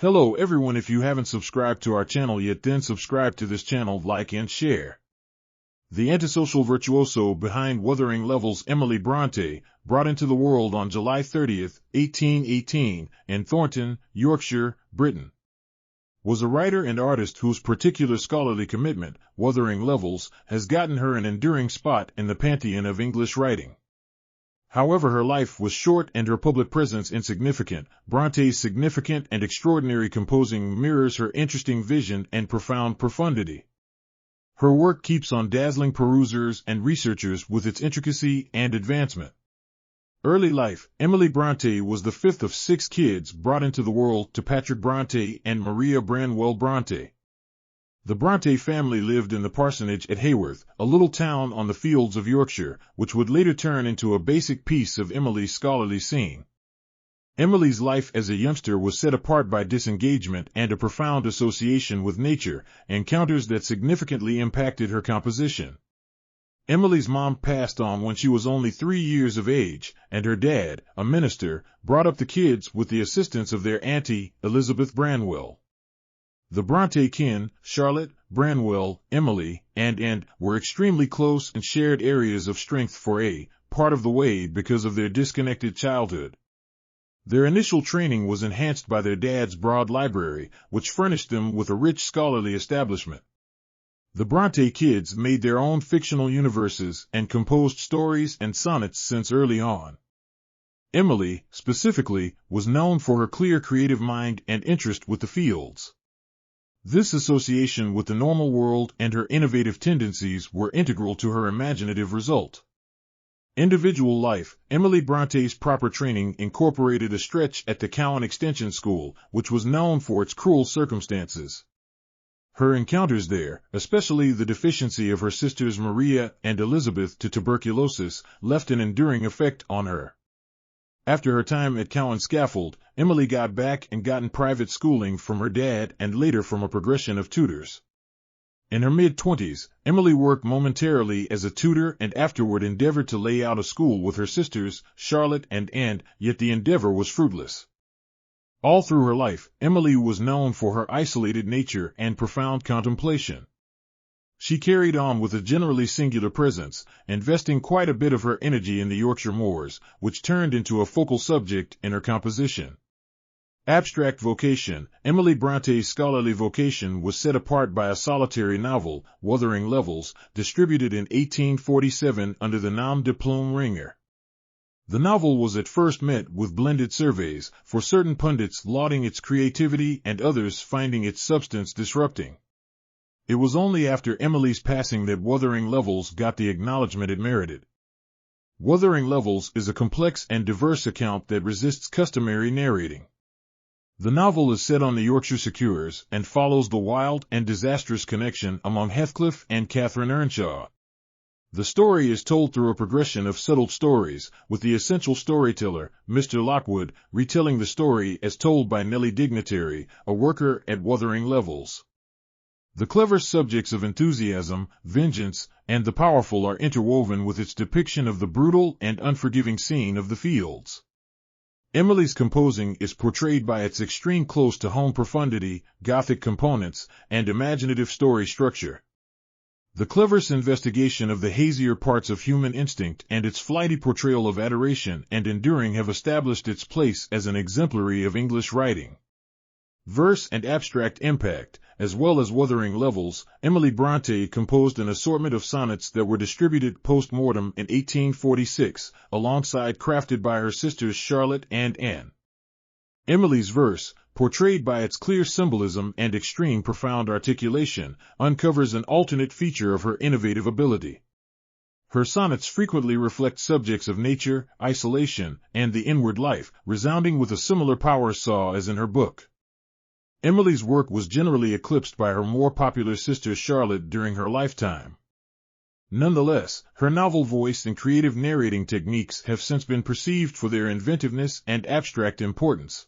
Hello everyone, if you haven't subscribed to our channel yet, then subscribe to this channel, like and share. The antisocial virtuoso behind Wuthering Heights, Emily Brontë, brought into the world on July 30, 1818, in Thornton, Yorkshire, Britain, was a writer and artist whose particular scholarly commitment, Wuthering Heights, has gotten her an enduring spot in the pantheon of English writing. However, her life was short and her public presence insignificant. Bronte's significant and extraordinary composing mirrors her interesting vision and profound profundity. Her work keeps on dazzling perusers and researchers with its intricacy and advancement. Early life. Emily Brontë was the fifth of 6 kids brought into the world to Patrick Brontë and Maria Branwell Brontë. The Brontë family lived in the parsonage at Haworth, a little town on the fields of Yorkshire, which would later turn into a basic piece of Emily's scholarly scene. Emily's life as a youngster was set apart by disengagement and a profound association with nature, encounters that significantly impacted her composition. Emily's mom passed on when she was only 3 years of age, and her dad, a minister, brought up the kids with the assistance of their auntie, Elizabeth Branwell. The Brontë kin, Charlotte, Branwell, Emily, and Anne, were extremely close and shared areas of strength for a part of the way because of their disconnected childhood. Their initial training was enhanced by their dad's broad library, which furnished them with a rich scholarly establishment. The Brontë kids made their own fictional universes and composed stories and sonnets since early on. Emily, specifically, was known for her clear creative mind and interest with the fields. This association with the normal world and her innovative tendencies were integral to her imaginative result. Individual life. Emily Bronte's proper training incorporated a stretch at the Cowan Extension School, which was known for its cruel circumstances. Her encounters there, especially the deficiency of her sisters Maria and Elizabeth to tuberculosis, left an enduring effect on her. After her time at Cowan Scaffold, Emily got back and gotten private schooling from her dad and later from a progression of tutors. In her mid-20s, Emily worked momentarily as a tutor and afterward endeavored to lay out a school with her sisters, Charlotte and Anne, yet the endeavor was fruitless. All through her life, Emily was known for her isolated nature and profound contemplation. She carried on with a generally singular presence, investing quite a bit of her energy in the Yorkshire moors, which turned into a focal subject in her composition. Abstract vocation. Emily Bronte's scholarly vocation was set apart by a solitary novel, Wuthering Heights, distributed in 1847 under the nom de plume Ringer. The novel was at first met with blended surveys, for certain pundits lauding its creativity and others finding its substance disrupting. It was only after Emily's passing that Wuthering Heights got the acknowledgement it merited. Wuthering Heights is a complex and diverse account that resists customary narrating. The novel is set on the Yorkshire Secures and follows the wild and disastrous connection among Heathcliff and Catherine Earnshaw. The story is told through a progression of settled stories, with the essential storyteller, Mr. Lockwood, retelling the story as told by Nellie Dignitary, a worker at Wuthering Heights. The clever subjects of enthusiasm, vengeance, and the powerful are interwoven with its depiction of the brutal and unforgiving scene of the fields. Emily's composing is portrayed by its extreme close-to-home profundity, Gothic components, and imaginative story structure. The cleverest investigation of the hazier parts of human instinct and its flighty portrayal of adoration and enduring have established its place as an exemplary of English writing. Verse and abstract impact. As well as Wuthering Heights, Emily Brontë composed an assortment of sonnets that were distributed post-mortem in 1846, alongside crafted by her sisters Charlotte and Anne. Emily's verse, portrayed by its clear symbolism and extreme profound articulation, uncovers an alternate feature of her innovative ability. Her sonnets frequently reflect subjects of nature, isolation, and the inward life, resounding with a similar power saw as in her book. Emily's work was generally eclipsed by her more popular sister Charlotte during her lifetime. Nonetheless, her novel voice and creative narrating techniques have since been perceived for their inventiveness and abstract importance.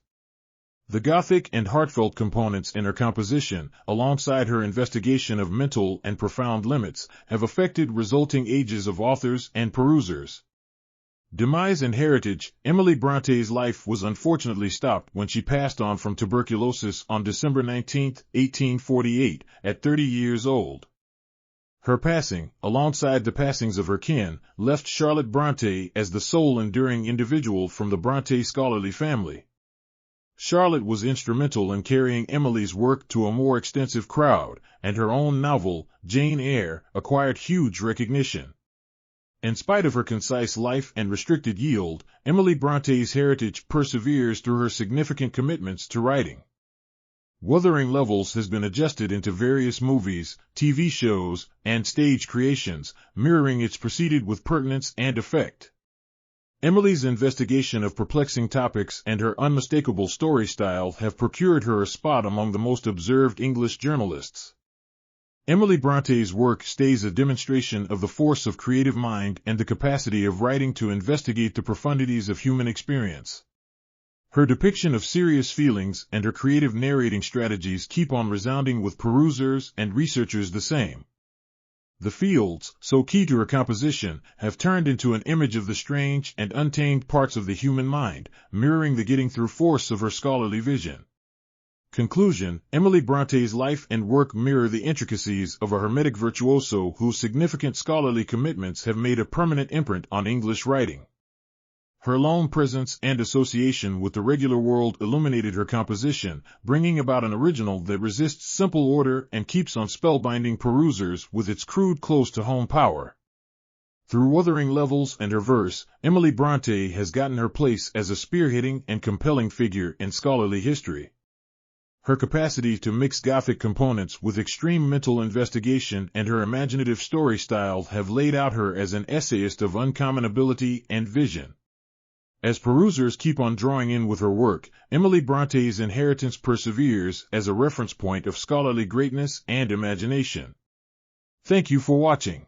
The Gothic and heartfelt components in her composition, alongside her investigation of mental and profound limits, have affected resulting ages of authors and perusers. Demise and heritage. Emily Bronte's life was unfortunately stopped when she passed on from tuberculosis on December 19, 1848, at 30 years old. Her passing, alongside the passings of her kin, left Charlotte Brontë as the sole enduring individual from the Brontë scholarly family. Charlotte was instrumental in carrying Emily's work to a more extensive crowd, and her own novel, Jane Eyre, acquired huge recognition. In spite of her concise life and restricted yield, Emily Bronte's heritage perseveres through her significant commitments to writing. Wuthering Heights has been adjusted into various movies, TV shows, and stage creations, mirroring its preceded with pertinence and effect. Emily's investigation of perplexing topics and her unmistakable story style have procured her a spot among the most observed English journalists. Emily Bronte's work stays a demonstration of the force of creative mind and the capacity of writing to investigate the profundities of human experience. Her depiction of serious feelings and her creative narrating strategies keep on resounding with perusers and researchers the same. The fields, so key to her composition, have turned into an image of the strange and untamed parts of the human mind, mirroring the getting-through force of her scholarly vision. Conclusion: Emily Bronte's life and work mirror the intricacies of a hermetic virtuoso whose significant scholarly commitments have made a permanent imprint on English writing. Her lone presence and association with the regular world illuminated her composition, bringing about an original that resists simple order and keeps on spellbinding perusers with its crude close-to-home power. Through Wuthering Heights and her verse, Emily Brontë has gotten her place as a spearheading and compelling figure in scholarly history. Her capacity to mix Gothic components with extreme mental investigation and her imaginative story style have laid out her as an essayist of uncommon ability and vision. As perusers keep on drawing in with her work, Emily Bronte's inheritance perseveres as a reference point of scholarly greatness and imagination. Thank you for watching.